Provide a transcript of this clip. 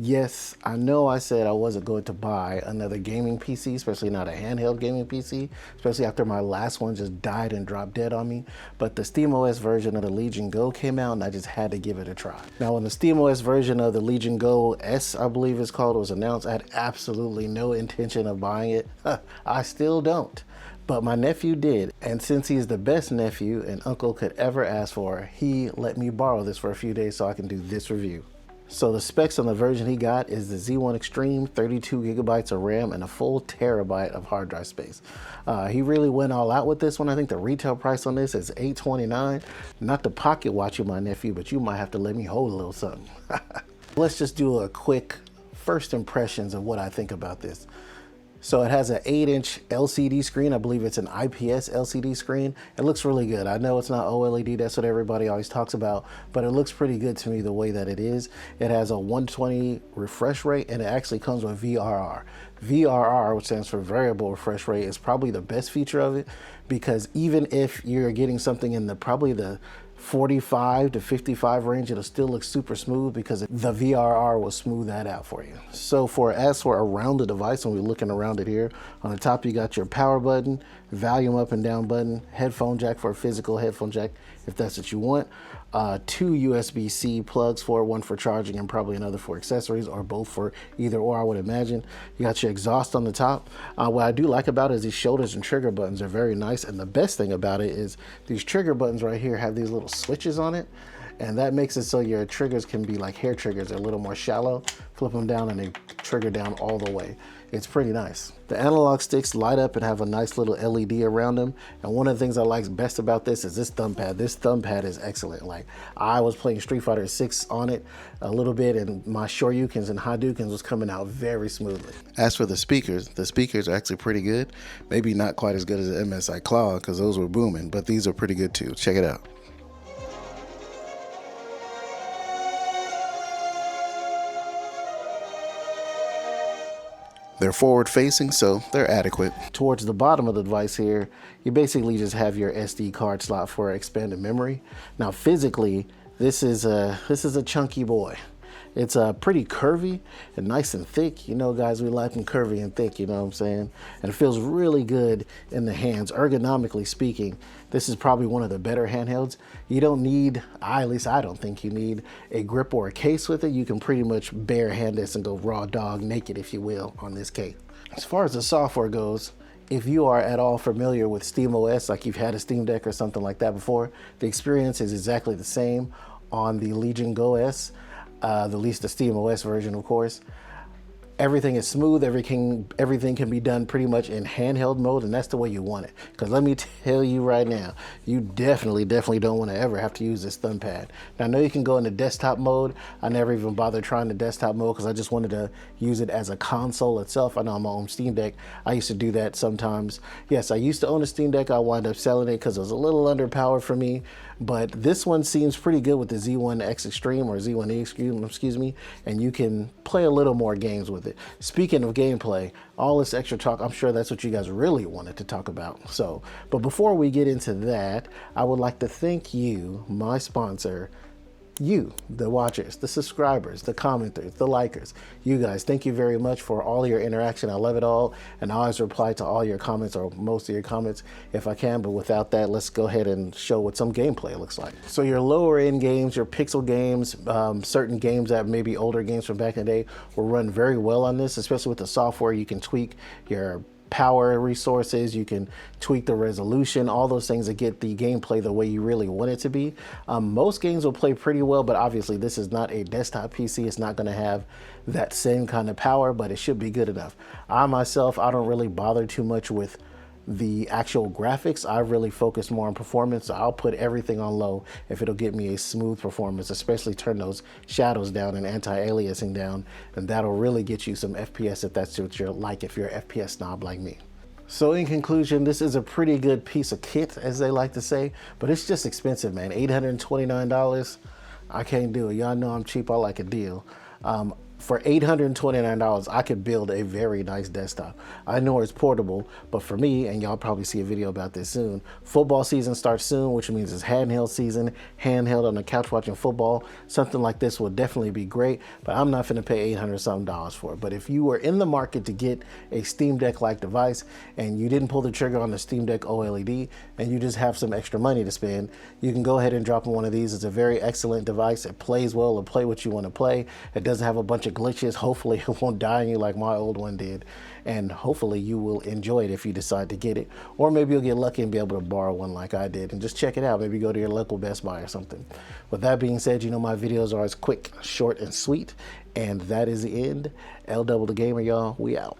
Yes, I know I said I wasn't going to buy another gaming PC, especially not a handheld gaming PC, especially after my last one just died and dropped dead on me. But the SteamOS version of the Legion Go came out and I just had to give it a try. Now, when the SteamOS version of the Legion Go S, I believe it's called, was announced, I had absolutely no intention of buying it. I still don't. But my nephew did, and since he's the best nephew an uncle could ever ask for, he let me borrow this for a few days so I can do this review. So the specs on the version he got is the Z1 Extreme, 32 gigabytes of RAM and a full terabyte of hard drive space. He really went all out with this one. I think the retail price on this is $829. Not to pocket watch you, my nephew, but you might have to let me hold a little something. Let's just do a quick first impressions of what I think about this. So it has an 8-inch LCD screen. I believe it's an IPS LCD screen. It looks really good. I know it's not OLED, that's what everybody always talks about, but it looks pretty good to me the way that it is. It has a 120 refresh rate and it actually comes with VRR. VRR, which stands for variable refresh rate, is probably the best feature of it because even if you're getting something in probably the 45 to 55 range, it'll still look super smooth because the VRR will smooth that out for you. So as for around the device, when we're looking around it here, on the top you got your power button, volume up and down button, headphone jack for a physical headphone jack if that's what you want, 2 USB-C plugs, one for charging and probably another for accessories, or both for either or, I would imagine. You got your exhaust on the top. What I do like about it is these shoulders and trigger buttons are very nice, and the best thing about it is these trigger buttons right here have these little switches on it, and that makes it so your triggers can be like hair triggers. They're a little more shallow. Flip them down and they trigger down all the way. It's pretty nice. The analog sticks light up and have a nice little LED around them. And one of the things I like best about this is this thumb pad. This thumb pad is excellent. Like, I was playing Street Fighter 6 on it a little bit and my Shoryukens and Hadoukens was coming out very smoothly. As for the speakers are actually pretty good. Maybe not quite as good as the MSI Claw because those were booming, but these are pretty good too. Check it out. They're forward facing, so they're adequate. Towards the bottom of the device here, you basically just have your SD card slot for expanded memory. Now physically, this is a chunky boy. It's pretty curvy and nice and thick. You know, guys, we like them curvy and thick, you know what I'm saying? And it feels really good in the hands, ergonomically speaking. This is probably one of the better handhelds. You don't need, at least I don't think you need a grip or a case with it. You can pretty much bare hand this and go raw dog naked, if you will, on this case. As far as the software goes, if you are at all familiar with SteamOS, like you've had a Steam Deck or something like that before, the experience is exactly the same on the Legion Go S. At least the SteamOS version, of course. Everything is smooth, everything can be done pretty much in handheld mode, and that's the way you want it. Because let me tell you right now, you definitely don't want to ever have to use this thumb pad. Now I know you can go into desktop mode. I never even bothered trying the desktop mode because I just wanted to use it as a console itself. I know I'm on Steam Deck. I used to do that sometimes. Yes, I used to own a Steam Deck. I wound up selling it because it was a little underpowered for me. But this one seems pretty good with the Z1X Extreme or Z1E, excuse me, and you can play a little more games with it. Speaking of gameplay, all this extra talk, I'm sure that's what you guys really wanted to talk about. But before we get into that, I would like to thank you, my sponsor, you, the watchers, the subscribers, the commenters, the likers. You guys, thank you very much for all your interaction. I love it all, and I always reply to all your comments or most of your comments if I can. But without that, let's go ahead and show what some gameplay looks like. So your lower end games, your pixel games, certain games that maybe older games from back in the day will run very well on this, especially with the software. You can tweak your power resources, you can tweak the resolution, all those things to get the gameplay the way you really want it to be. Most games will play pretty well, but obviously this is not a desktop PC. It's not going to have that same kind of power, but it should be good enough. I myself, I don't really bother too much with the actual graphics. I really focus more on performance, so I'll put everything on low if it'll get me a smooth performance, especially turn those shadows down and anti-aliasing down, and that'll really get you some FPS if that's what you're like, if you're an FPS snob like me. So in conclusion, this is a pretty good piece of kit, as they like to say, but it's just expensive, man. $829, I can't do it. Y'all know I'm cheap, I like a deal. For $829, I could build a very nice desktop. I know it's portable, but for me, and y'all probably see a video about this soon, football season starts soon, which means it's handheld season, handheld on the couch watching football. Something like this will definitely be great, but I'm not gonna pay $800 something for it. But if you were in the market to get a Steam Deck-like device and you didn't pull the trigger on the Steam Deck OLED and you just have some extra money to spend, you can go ahead and drop in one of these. It's a very excellent device. It plays well, it'll play what you want to play. It doesn't have a bunch of glitches. Hopefully it won't die on you like my old one did, and hopefully you will enjoy it if you decide to get it, or maybe you'll get lucky and be able to borrow one like I did and just check it out. Maybe go to your local Best Buy or something. With that being said, you know my videos are as quick, short, and sweet, and that is the end. L Double the Gamer, y'all. We out.